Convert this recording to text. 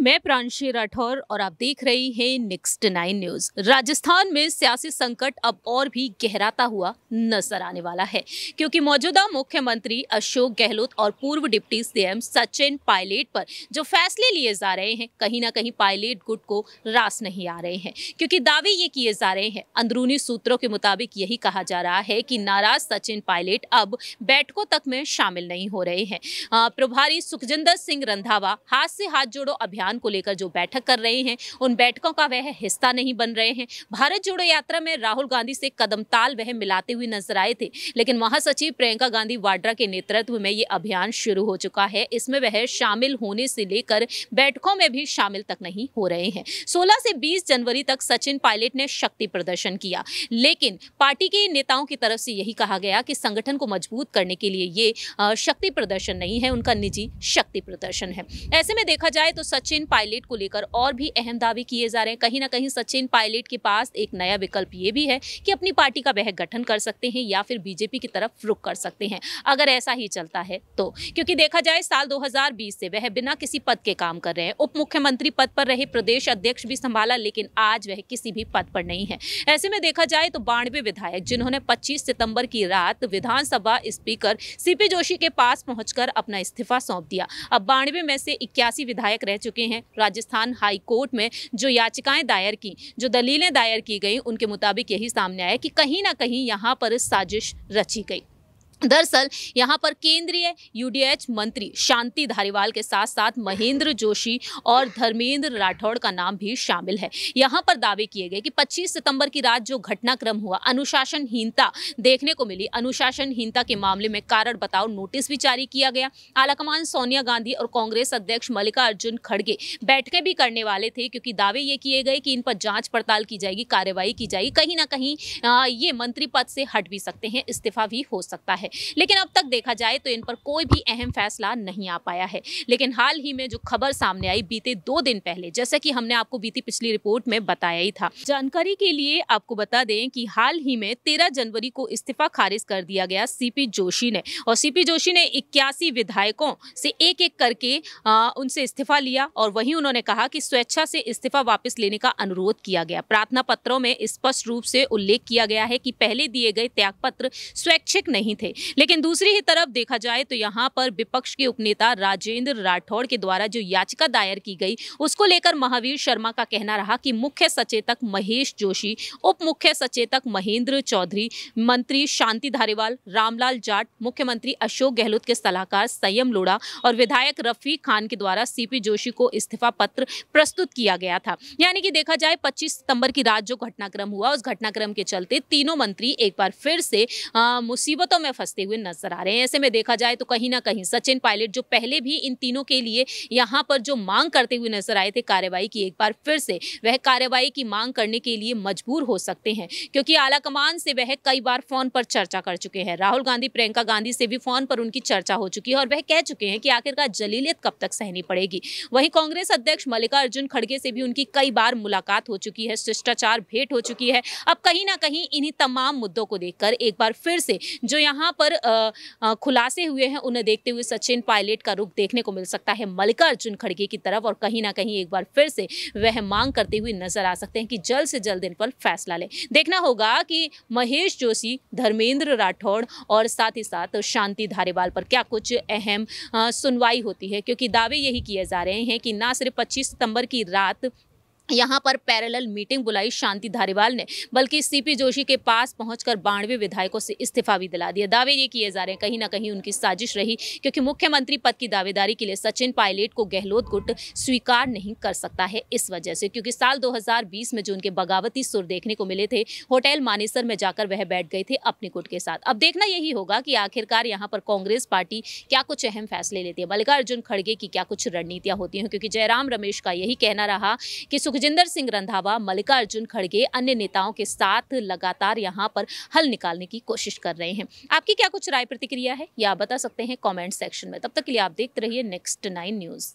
मैं प्रांशी राठौर और आप देख रही हैं नेक्स्ट 9 न्यूज। राजस्थान में सियासी संकट अब और भी गहराता हुआ नजर आने वाला है, क्योंकि मौजूदा मुख्यमंत्री अशोक गहलोत और पूर्व डिप्टी सीएम सचिन पायलट पर जो फैसले लिए जा रहे हैं, कहीं ना कहीं पायलट गुट को रास नहीं आ रहे हैं, क्योंकि दावे ये किए जा रहे हैं। अंदरूनी सूत्रों के मुताबिक यही कहा जा रहा है कि नाराज सचिन पायलट अब बैठकों तक में शामिल नहीं हो रहे हैं। प्रभारी सुखजिंदर सिंह रंधावा हाथ से हाथ जोड़ो अभियान को लेकर जो बैठक कर रहे हैं, उन बैठकों का वह हिस्सा नहीं बन रहे हैं। भारत जोड़ो यात्रा में राहुल गांधी से कदम ताल वह मिलाते हुए नजर आए थे, लेकिन महासचिव प्रियंका गांधी वाड्रा के नेतृत्व में ये अभियान शुरू हो चुका है। इसमें वह शामिल होने से लेकर बैठकों में भी शामिल तक नहीं हो रहे हैं। 16 से 20 जनवरी तक सचिन पायलट ने शक्ति प्रदर्शन किया, लेकिन पार्टी के नेताओं की तरफ से यही कहा गया कि संगठन को मजबूत करने के लिए ये शक्ति प्रदर्शन नहीं है, उनका निजी शक्ति प्रदर्शन है। ऐसे में देखा जाए तो सचिन पायलट को लेकर और भी अहम दावे किए जा रहे हैं। कहीं ना कहीं सचिन पायलट के पास एक नया विकल्प ये भी है कि अपनी पार्टी का वह गठन कर सकते हैं या फिर बीजेपी की तरफ रुख कर सकते हैं, अगर ऐसा ही चलता है तो। क्योंकि देखा जाए साल 2020 से वह बिना किसी पद के काम कर रहे हैं। उप मुख्यमंत्री पद पर रहे, प्रदेश अध्यक्ष भी संभाला, लेकिन आज वह किसी भी पद पर नहीं है। ऐसे में देखा जाए तो 92 विधायक जिन्होंने 25 सितंबर की रात विधानसभा स्पीकर सीपी जोशी के पास पहुंचकर अपना इस्तीफा सौंप दिया। अब 92 में से 81 विधायक रह चुके हैं। राजस्थान हाई कोर्ट में जो याचिकाएं दायर की, जो दलीलें दायर की गई, उनके मुताबिक यही सामने आया कि कहीं ना कहीं यहां पर साजिश रची गई। दरअसल यहां पर केंद्रीय यूडीएच मंत्री शांति धारीवाल के साथ साथ महेंद्र जोशी और धर्मेंद्र राठौड़ का नाम भी शामिल है। यहां पर दावे किए गए कि 25 सितंबर की रात जो घटनाक्रम हुआ, अनुशासनहीनता देखने को मिली। अनुशासनहीनता के मामले में कारण बताओ नोटिस भी जारी किया गया। आलाकमान सोनिया गांधी और कांग्रेस अध्यक्ष मल्लिकार्जुन खड़गे बैठकें भी करने वाले थे, क्योंकि दावे ये किए गए कि इन पर जांच पड़ताल की जाएगी, कार्रवाई की जाएगी। कहीं ना कहीं ये मंत्री पद से हट भी सकते हैं, इस्तीफा भी हो सकता है। लेकिन अब तक देखा जाए तो इन पर कोई भी अहम फैसला नहीं आ पाया है। लेकिन हाल ही में जो खबर सामने आई बीते 2 दिन पहले, जैसे कि हमने आपको बीती पिछली रिपोर्ट में बताया ही था, जानकारी के लिए आपको बता दें कि हाल ही में 13 जनवरी को इस्तीफा खारिज कर दिया गया सीपी जोशी ने। और सीपी जोशी ने 81 विधायकों से एक एक करके उनसे इस्तीफा लिया, और वहीं उन्होंने कहा कि स्वेच्छा से इस्तीफा वापस लेने का अनुरोध किया गया। प्रार्थना पत्रों में स्पष्ट रूप से उल्लेख किया गया है कि पहले दिए गए त्यागपत्र स्वैच्छिक नहीं थे। लेकिन दूसरी ही तरफ देखा जाए तो यहां पर विपक्ष के उपनेता राजेंद्र राठौड़ के द्वारा जो याचिका दायर की गई, उसको लेकर महावीर शर्मा का कहना रहा कि मुख्य सचेतक महेश जोशी, उप मुख्य सचेतक महेंद्र चौधरी, मंत्री शांति धारीवाल, रामलाल जाट, मुख्यमंत्री अशोक गहलोत के सलाहकार संयम लोढ़ा और विधायक रफीक खान के द्वारा सीपी जोशी को इस्तीफा पत्र प्रस्तुत किया गया था। यानी कि देखा जाए 25 सितंबर की रात जो घटनाक्रम हुआ, उस घटनाक्रम के चलते तीनों मंत्री एक बार फिर से मुसीबतों में फंसते हुए नजर आ रहे हैं। ऐसे में देखा जाए तो कहीं ना कहीं सचिन पायलट जो पहले भी इन तीनों के लिए यहां पर जो मांग करते हुए नजर आए थे कार्रवाई की, एक बार फिर से वह कार्रवाई की मांग करने के लिए मजबूर हो सकते हैं, क्योंकि आलाकमान से वह कई बार फोन पर चर्चा कर चुके हैं। राहुल गांधी, प्रियंका गांधी से भी फोन पर उनकी चर्चा हो चुकी है, और वह कह चुके हैं कि आखिरकार जलीलियत कब तक सहनी पड़ेगी। वहीं कांग्रेस अध्यक्ष मल्लिकार्जुन खड़गे से भी उनकी कई बार मुलाकात हो चुकी है, शिष्टाचार भेंट हो चुकी है। अब कहीं ना कहीं इन्हीं तमाम मुद्दों को देखकर एक बार फिर से जो यहाँ पर खुलासे हुए हैं, उन्हें देखते हुए सचिन पायलट का रुख देखने को मिल सकता है मल्लिकार्जुन खड़गे की तरफ, और कहीं ना कहीं एक बार फिर से वह मांग करते हुए नजर आ सकते हैं कि जल्द से जल्द इन पर फैसला लें। देखना होगा कि महेश जोशी, धर्मेंद्र राठौड़ और साथ ही साथ शांति धारीवाल पर क्या कुछ अहम सुनवाई होती है, क्योंकि दावे यही किए जा रहे हैं कि ना सिर्फ 25 सितंबर की रात यहाँ पर पैरेलल मीटिंग बुलाई शांति धारीवाल ने, बल्कि सीपी जोशी के पास पहुंचकर 92 विधायकों से इस्तीफा भी दिला दिया। दावे ये किए जा रहे हैं कहीं ना कहीं उनकी साजिश रही, क्योंकि मुख्यमंत्री पद की दावेदारी के लिए सचिन पायलट को गहलोत गुट स्वीकार नहीं कर सकता है इस वजह से, क्योंकि साल 2020 में जो उनके बगावती सुर देखने को मिले थे, होटल मानेसर में जाकर वह बैठ गए थे अपने गुट के साथ। अब देखना यही होगा कि आखिरकार यहाँ पर कांग्रेस पार्टी क्या कुछ अहम फैसले लेती है, मल्लिकार्जुन खड़गे की क्या कुछ रणनीतियां होती हैं, क्योंकि जयराम रमेश का यही कहना रहा कि सुखजिंदर सिंह रंधावा, मल्लिकार्जुन खड़गे अन्य नेताओं के साथ लगातार यहां पर हल निकालने की कोशिश कर रहे हैं। आपकी क्या कुछ राय प्रतिक्रिया है, या आप बता सकते हैं कमेंट सेक्शन में। तब तक के लिए आप देखते रहिए नेक्स्ट 9 न्यूज।